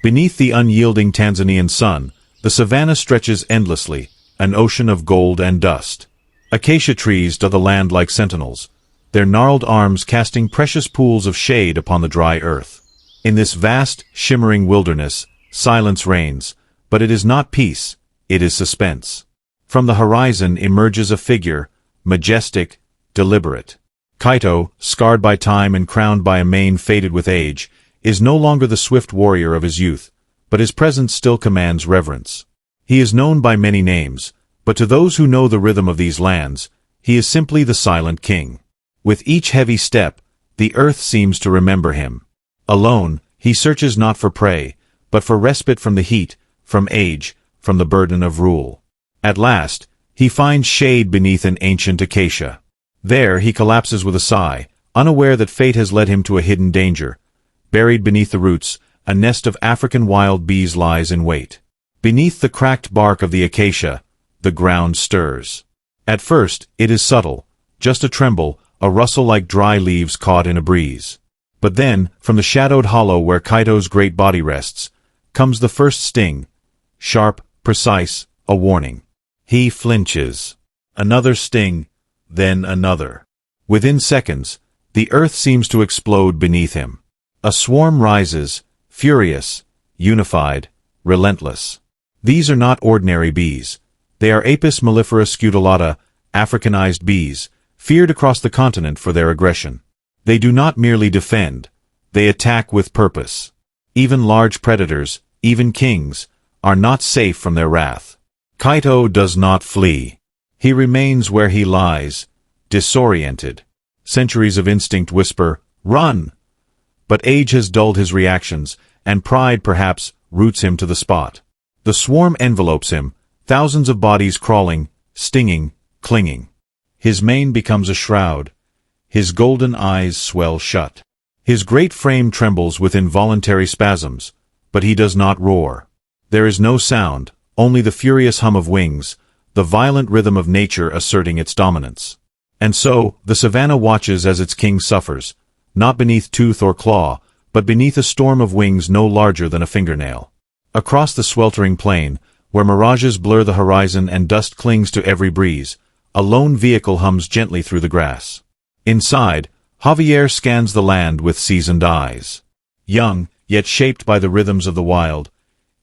Beneath the unyielding Tanzanian sun, the savanna stretches endlessly, an ocean of gold and dust. Acacia trees dot the land like sentinels, their gnarled arms casting precious pools of shade upon the dry earth. In this vast, shimmering wilderness, silence reigns, but it is not peace, it is suspense. From the horizon emerges a figure, majestic, deliberate. Kaito, scarred by time and crowned by a mane faded with age, is no longer the swift warrior of his youth, but his presence still commands reverence. He is known by many names, but to those who know the rhythm of these lands, he is simply the silent king. With each heavy step, the earth seems to remember him. Alone, he searches not for prey, but for respite from the heat, from age, from the burden of rule. At last, he finds shade beneath an ancient acacia. There he collapses with a sigh, unaware that fate has led him to a hidden danger. Buried beneath the roots, a nest of African wild bees lies in wait. Beneath the cracked bark of the acacia, the ground stirs. At first, it is subtle, just a tremble, a rustle like dry leaves caught in a breeze. But then, from the shadowed hollow where Kaito's great body rests, comes the first sting. Sharp, precise, a warning. He flinches. Another sting, then another. Within seconds, the earth seems to explode beneath him. A swarm rises, furious, unified, relentless. These are not ordinary bees. They are Apis mellifera scutellata, Africanized bees, feared across the continent for their aggression. They do not merely defend, they attack with purpose. Even large predators, even kings, are not safe from their wrath. Kaito does not flee. He remains where he lies, disoriented. Centuries of instinct whisper, "Run!" But age has dulled his reactions, and pride, perhaps, roots him to the spot. The swarm envelopes him, thousands of bodies crawling, stinging, clinging. His mane becomes a shroud. His golden eyes swell shut. His great frame trembles with involuntary spasms, but he does not roar. There is no sound, only the furious hum of wings, the violent rhythm of nature asserting its dominance. And so, the savanna watches as its king suffers, not beneath tooth or claw, but beneath a storm of wings no larger than a fingernail. Across the sweltering plain, where mirages blur the horizon and dust clings to every breeze, a lone vehicle hums gently through the grass. Inside, Javier scans the land with seasoned eyes. Young, yet shaped by the rhythms of the wild,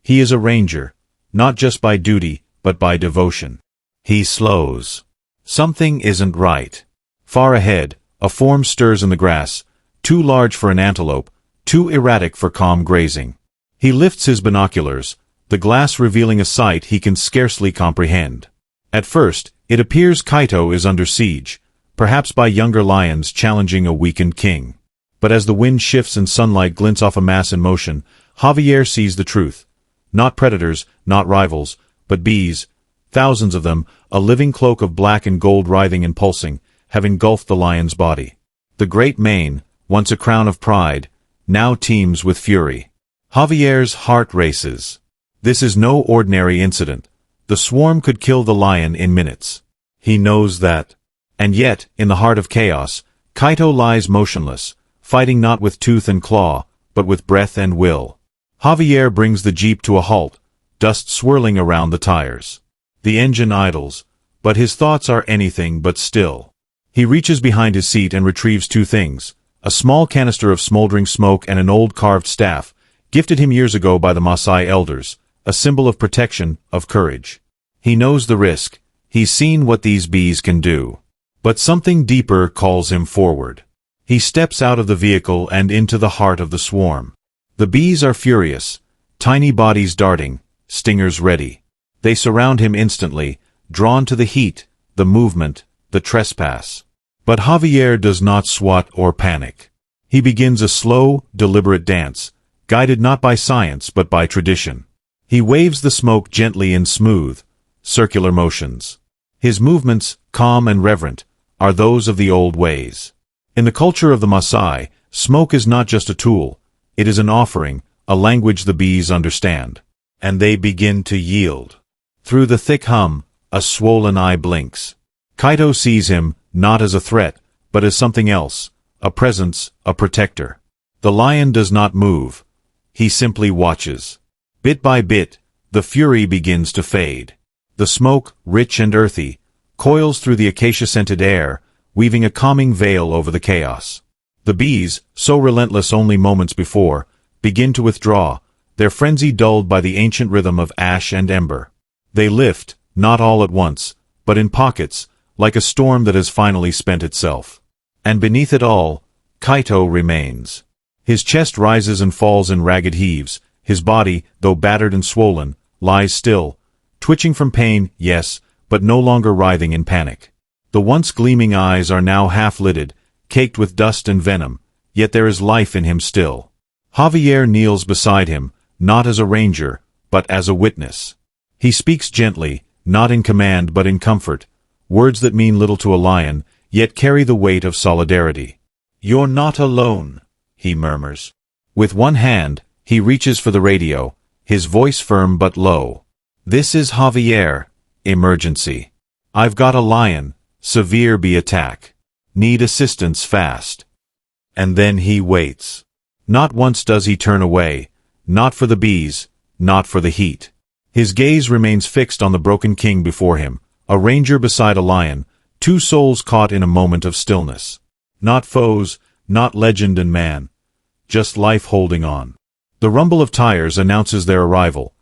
he is a ranger, not just by duty, but by devotion. He slows. Something isn't right. Far ahead, a form stirs in the grass, too large for an antelope, too erratic for calm grazing. He lifts his binoculars, the glass revealing a sight he can scarcely comprehend. At first, it appears Kaito is under siege, perhaps by younger lions challenging a weakened king. But as the wind shifts and sunlight glints off a mass in motion, Javier sees the truth. Not predators, not rivals, but bees, thousands of them, a living cloak of black and gold writhing and pulsing, have engulfed the lion's body. The great mane, once a crown of pride, now teems with fury. Javier's heart races. This is no ordinary incident. The swarm could kill the lion in minutes. He knows that. And yet, in the heart of chaos, Kaito lies motionless, fighting not with tooth and claw, but with breath and will. Javier brings the jeep to a halt, dust swirling around the tires. The engine idles, but his thoughts are anything but still. He reaches behind his seat and retrieves two things, a small canister of smoldering smoke and an old carved staff, gifted him years ago by the Maasai elders, a symbol of protection, of courage. He knows the risk. He's seen what these bees can do. But something deeper calls him forward. He steps out of the vehicle and into the heart of the swarm. The bees are furious, tiny bodies darting, stingers ready. They surround him instantly, drawn to the heat, the movement, the trespass. But Javier does not swat or panic. He begins a slow, deliberate dance, guided not by science but by tradition. He waves the smoke gently in smooth, circular motions. His movements, calm and reverent, are those of the old ways. In the culture of the Maasai, smoke is not just a tool, it is an offering, a language the bees understand. And they begin to yield. Through the thick hum, a swollen eye blinks. Kaito sees him, not as a threat, but as something else, a presence, a protector. The lion does not move. He simply watches. Bit by bit, the fury begins to fade. The smoke, rich and earthy, coils through the acacia-scented air, weaving a calming veil over the chaos. The bees, so relentless only moments before, begin to withdraw, their frenzy dulled by the ancient rhythm of ash and ember. They lift, not all at once, but in pockets, like a storm that has finally spent itself. And beneath it all, Kaito remains. His chest rises and falls in ragged heaves, his body, though battered and swollen, lies still, twitching from pain, yes, but no longer writhing in panic. The once gleaming eyes are now half-lidded, caked with dust and venom, yet there is life in him still. Javier kneels beside him, not as a ranger, but as a witness. He speaks gently, not in command but in comfort, words that mean little to a lion, yet carry the weight of solidarity. "You're not alone," he murmurs. With one hand, he reaches for the radio, his voice firm but low. "This is Javier. Emergency. I've got a lion, severe bee attack. Need assistance fast." And then he waits. Not once does he turn away, not for the bees, not for the heat. His gaze remains fixed on the broken king before him, a ranger beside a lion, two souls caught in a moment of stillness. Not foes, not legend and man, just life holding on. The rumble of tires announces their arrival.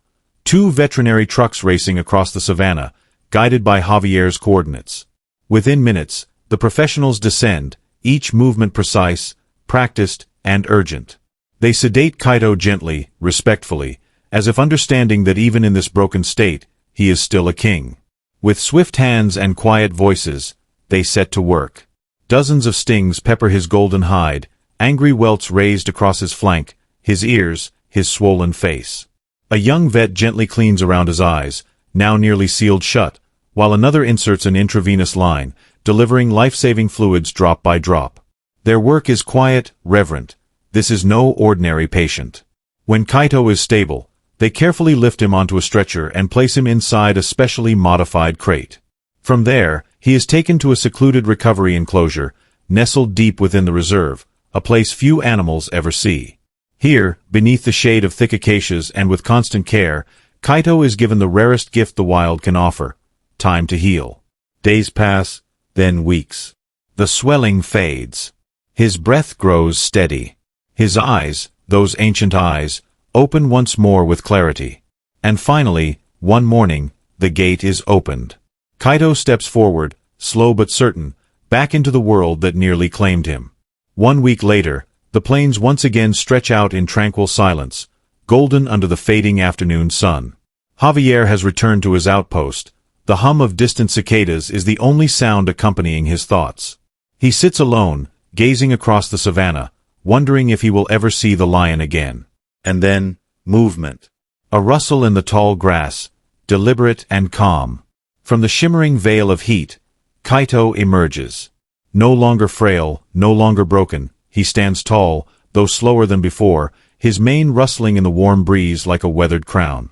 Two veterinary trucks racing across the savannah, guided by Javier's coordinates. Within minutes, the professionals descend, each movement precise, practiced, and urgent. They sedate Kaito gently, respectfully, as if understanding that even in this broken state, he is still a king. With swift hands and quiet voices, they set to work. Dozens of stings pepper his golden hide, angry welts raised across his flank, his ears, his swollen face. A young vet gently cleans around his eyes, now nearly sealed shut, while another inserts an intravenous line, delivering life-saving fluids drop by drop. Their work is quiet, reverent. This is no ordinary patient. When Kaito is stable, they carefully lift him onto a stretcher and place him inside a specially modified crate. From there, he is taken to a secluded recovery enclosure, nestled deep within the reserve, a place few animals ever see. Here, beneath the shade of thick acacias and with constant care, Kaito is given the rarest gift the wild can offer: time to heal. Days pass, then weeks. The swelling fades. His breath grows steady. His eyes, those ancient eyes, open once more with clarity. And finally, one morning, the gate is opened. Kaito steps forward, slow but certain, back into the world that nearly claimed him. 1 week later, the plains once again stretch out in tranquil silence, golden under the fading afternoon sun. Javier has returned to his outpost. The hum of distant cicadas is the only sound accompanying his thoughts. He sits alone, gazing across the savannah, wondering if he will ever see the lion again. And then, movement. A rustle in the tall grass, deliberate and calm. From the shimmering veil of heat, Kaito emerges. No longer frail, no longer broken, he stands tall, though slower than before, his mane rustling in the warm breeze like a weathered crown.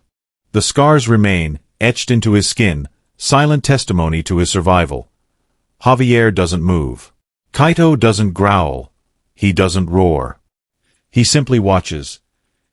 The scars remain, etched into his skin, silent testimony to his survival. Javier doesn't move. Kaito doesn't growl. He doesn't roar. He simply watches,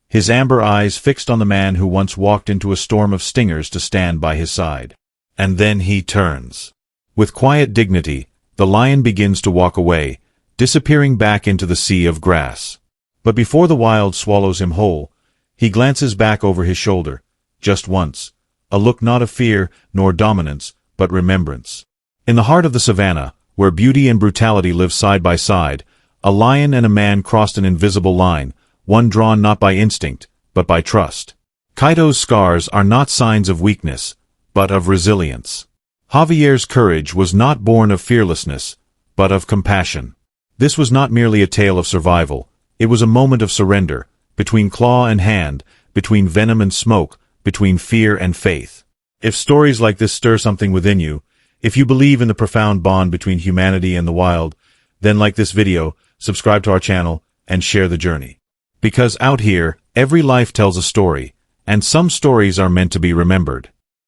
his amber eyes fixed on the man who once walked into a storm of stingers to stand by his side. And then he turns. With quiet dignity, the lion begins to walk away, disappearing back into the sea of grass. But before the wild swallows him whole, he glances back over his shoulder, just once, a look not of fear nor dominance, but remembrance. In the heart of the savannah, where beauty and brutality live side by side, a lion and a man crossed an invisible line, one drawn not by instinct, but by trust. Kaito's scars are not signs of weakness, but of resilience. Javier's courage was not born of fearlessness, but of compassion. This was not merely a tale of survival, it was a moment of surrender, between claw and hand, between venom and smoke, between fear and faith. If stories like this stir something within you, if you believe in the profound bond between humanity and the wild, then like this video, subscribe to our channel, and share the journey. Because out here, every life tells a story, and some stories are meant to be remembered.